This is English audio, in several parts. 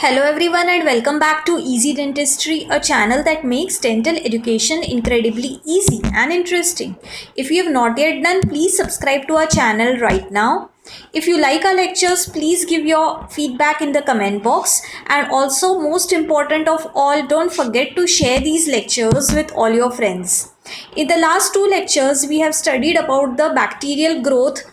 Hello everyone and welcome back to Easy Dentistry, a channel that makes dental education incredibly easy and interesting. If you have not yet done, please subscribe to our channel right now. If you like our lectures, please give your feedback in the comment box, and also most important of all, don't forget to share these lectures with all your friends. In the last two lectures, we have studied about the bacterial growth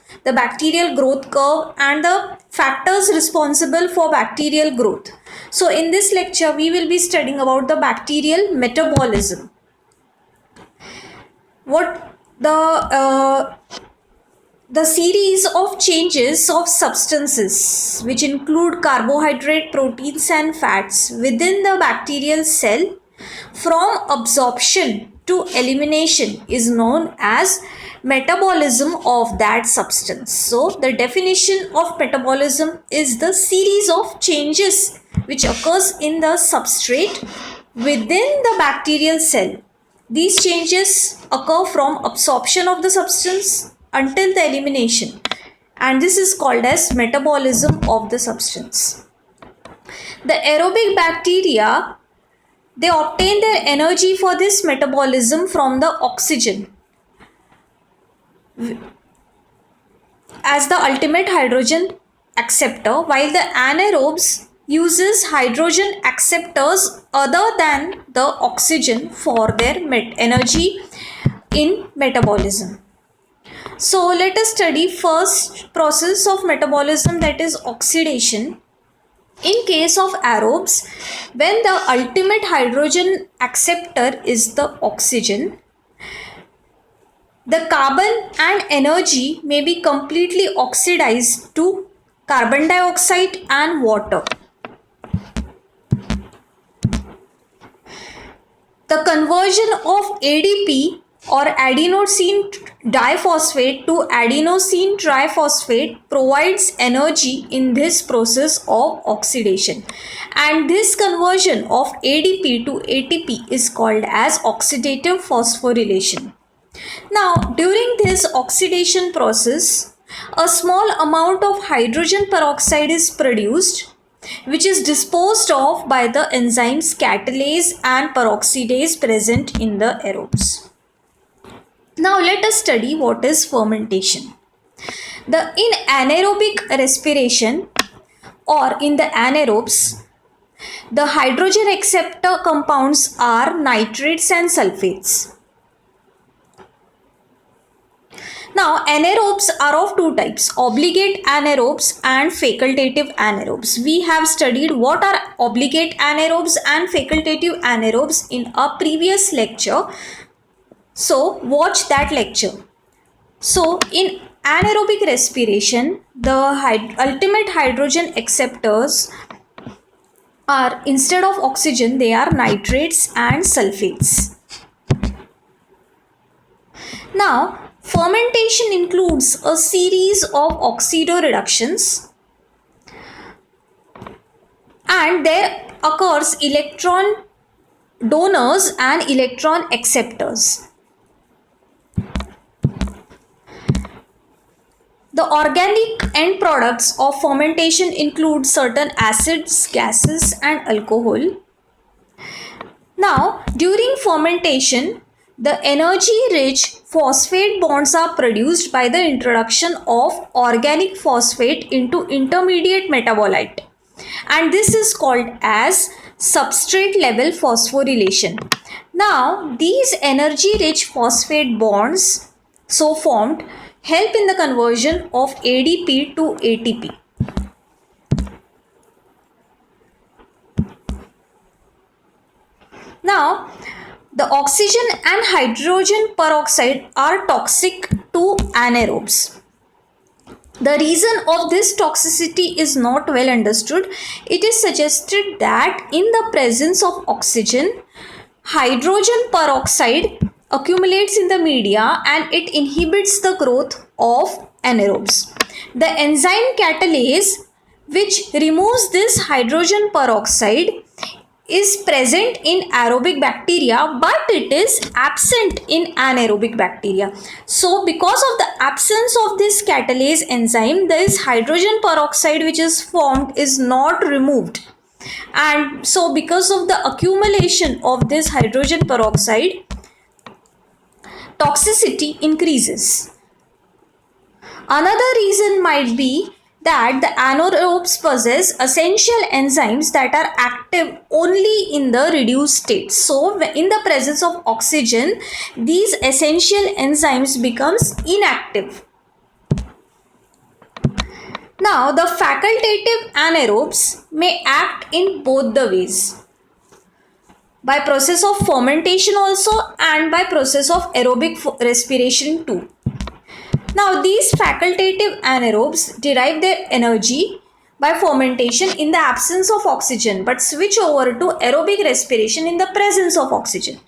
curve, and the factors responsible for bacterial growth. So in this lecture, we will be studying about the bacterial metabolism. What the series of changes of substances which include carbohydrate, proteins and fats within the bacterial cell from absorption to elimination is known as metabolism of that substance. So the definition of metabolism is the series of changes which occurs in the substrate within the bacterial cell. These changes occur from absorption of the substance until the elimination, and this is called as metabolism of the substance. The aerobic bacteria, they obtain their energy for this metabolism from the oxygen as the ultimate hydrogen acceptor, while the anaerobes uses hydrogen acceptors other than the oxygen for their energy in metabolism. So let us study first process of metabolism, that is oxidation. In case of aerobes, when the ultimate hydrogen acceptor is the oxygen, the carbon and energy may be completely oxidized to carbon dioxide and water. The conversion of ADP or adenosine diphosphate to adenosine triphosphate provides energy in this process of oxidation, and this conversion of ADP to ATP is called as oxidative phosphorylation. Now, during this oxidation process, a small amount of hydrogen peroxide is produced, which is disposed of by the enzymes catalase and peroxidase present in the aerobes. Now let us study what is fermentation. In anaerobic respiration or in the anaerobes, the hydrogen acceptor compounds are nitrates and sulfates. Now, anaerobes are of two types, obligate anaerobes and facultative anaerobes. We have studied what are obligate anaerobes and facultative anaerobes in a previous lecture. So, watch that lecture. So, in anaerobic respiration, the ultimate hydrogen acceptors are, instead of oxygen, they are nitrates and sulfates. Now, fermentation includes a series of oxidoreductions, and there occurs electron donors and electron acceptors. The organic end products of fermentation include certain acids, gases and alcohol. Now, during fermentation, the energy-rich phosphate bonds are produced by the introduction of organic phosphate into intermediate metabolite, and this is called as substrate level phosphorylation. Now, these energy-rich phosphate bonds so formed help in the conversion of ADP to ATP. Now, the oxygen and hydrogen peroxide are toxic to anaerobes. The reason of this toxicity is not well understood. It is suggested that in the presence of oxygen, hydrogen peroxide accumulates in the media and it inhibits the growth of anaerobes. The enzyme catalase, which removes this hydrogen peroxide, is present in aerobic bacteria, but it is absent in anaerobic bacteria. So because of the absence of this catalase enzyme, this hydrogen peroxide which is formed is not removed. And so because of the accumulation of this hydrogen peroxide, toxicity increases. Another reason might be that the anaerobes possess essential enzymes that are active only in the reduced state. So in the presence of oxygen, these essential enzymes becomes inactive. Now the facultative anaerobes may act in both the ways, by process of fermentation also and by process of aerobic respiration too. Now these facultative anaerobes derive their energy by fermentation in the absence of oxygen but switch over to aerobic respiration in the presence of oxygen.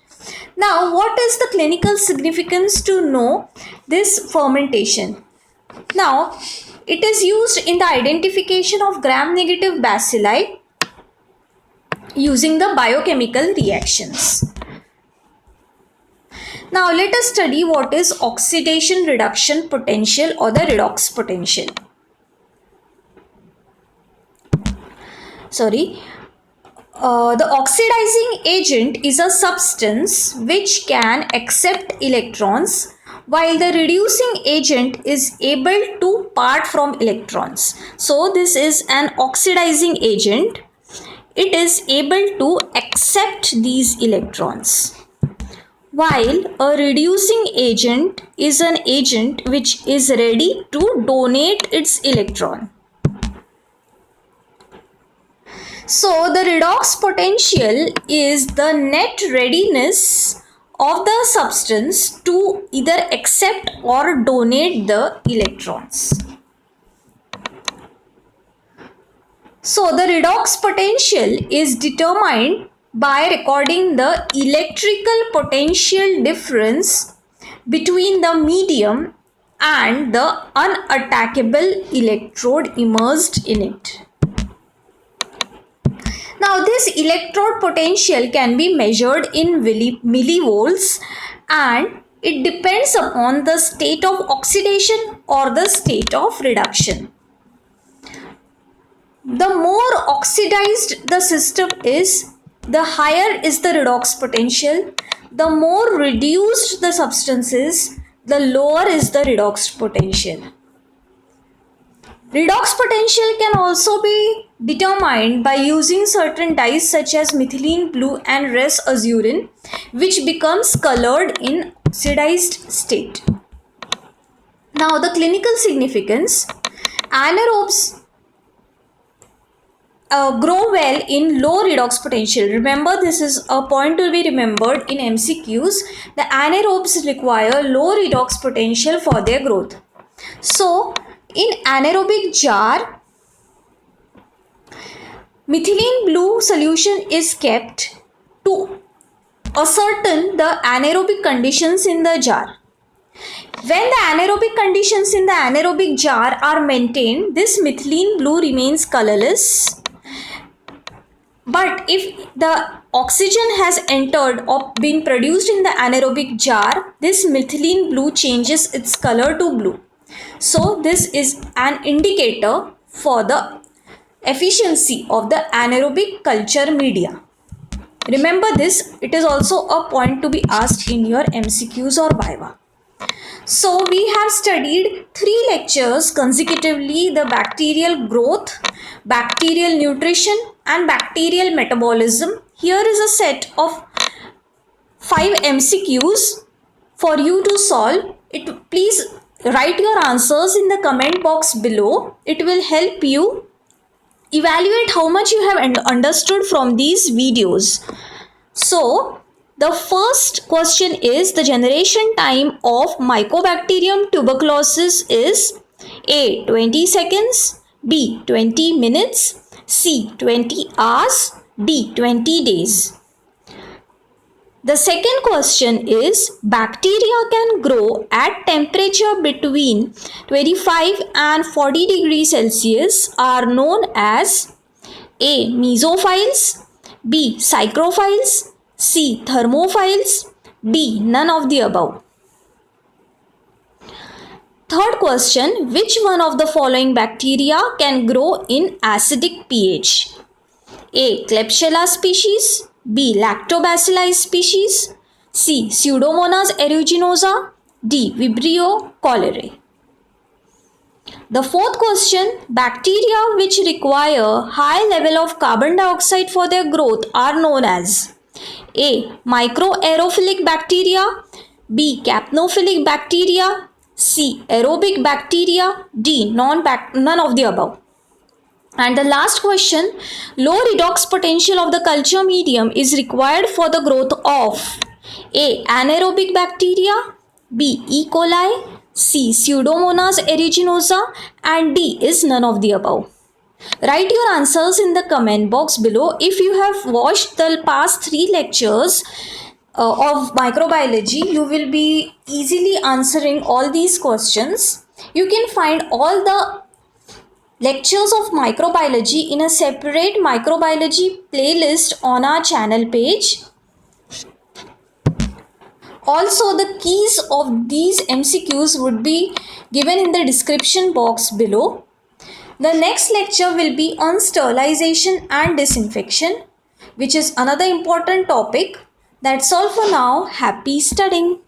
Now what is the clinical significance to know this fermentation? Now it is used in the identification of gram-negative bacilli using the biochemical reactions. Now let us study what is oxidation reduction potential or the redox potential. The oxidizing agent is a substance which can accept electrons, while the reducing agent is able to part from electrons. So this is an oxidizing agent. It is able to accept these electrons, while a reducing agent is an agent which is ready to donate its electron. So the redox potential is the net readiness of the substance to either accept or donate the electrons. So the redox potential is determined by recording the electrical potential difference between the medium and the unattackable electrode immersed in it. Now this electrode potential can be measured in millivolts, and it depends upon the state of oxidation or the state of reduction. The more oxidized the system is, the higher is the redox potential. The more reduced the substance is, the lower is the redox potential. Redox potential can also be determined by using certain dyes such as methylene blue and res azurin, which becomes colored in oxidized state. Now the clinical significance: anaerobes grow well in low redox potential. Remember, this is a point to be remembered in MCQs. The anaerobes require low redox potential for their growth. So in anaerobic jar, methylene blue solution is kept to ascertain the anaerobic conditions in the jar. When the anaerobic conditions in the anaerobic jar are maintained, this methylene blue remains colorless. But if the oxygen has entered or been produced in the anaerobic jar, this methylene blue changes its color to blue. So this is an indicator for the efficiency of the anaerobic culture media. Remember this, it is also a point to be asked in your MCQs or Viva. So we have studied 3 lectures consecutively: the bacterial growth, bacterial nutrition and bacterial metabolism. Here is a set of 5 MCQs for you to solve. Please write your answers in the comment box below. It will help you evaluate how much you have understood from these videos. So the first question is: the generation time of Mycobacterium tuberculosis is A. 20 seconds, B. 20 minutes, C. 20 hours, D. 20 days. The second question is: bacteria can grow at temperature between 25 and 40 degrees Celsius are known as A. mesophiles, B. psychrophiles, C. thermophiles, D. none of the above. Third question: which one of the following bacteria can grow in acidic pH? A. Klebsiella species, B. Lactobacilli species, C. Pseudomonas aeruginosa, D. Vibrio cholerae. The fourth question, bacteria which require high level of carbon dioxide for their growth are known as A. Microaerophilic bacteria, B. Capnophilic bacteria, C. Aerobic bacteria, D. None of the above. And the last question, low redox potential of the culture medium is required for the growth of A. Anaerobic bacteria, B. E. coli, C. Pseudomonas aeruginosa, and D is none of the above. Write your answers in the comment box below. If you have watched the past 3 lectures of microbiology, you will be easily answering all these questions. You can find all the lectures of microbiology in a separate microbiology playlist on our channel page. Also, the keys of these MCQs would be given in the description box below. The next lecture will be on sterilization and disinfection, which is another important topic. That's all for now. Happy studying.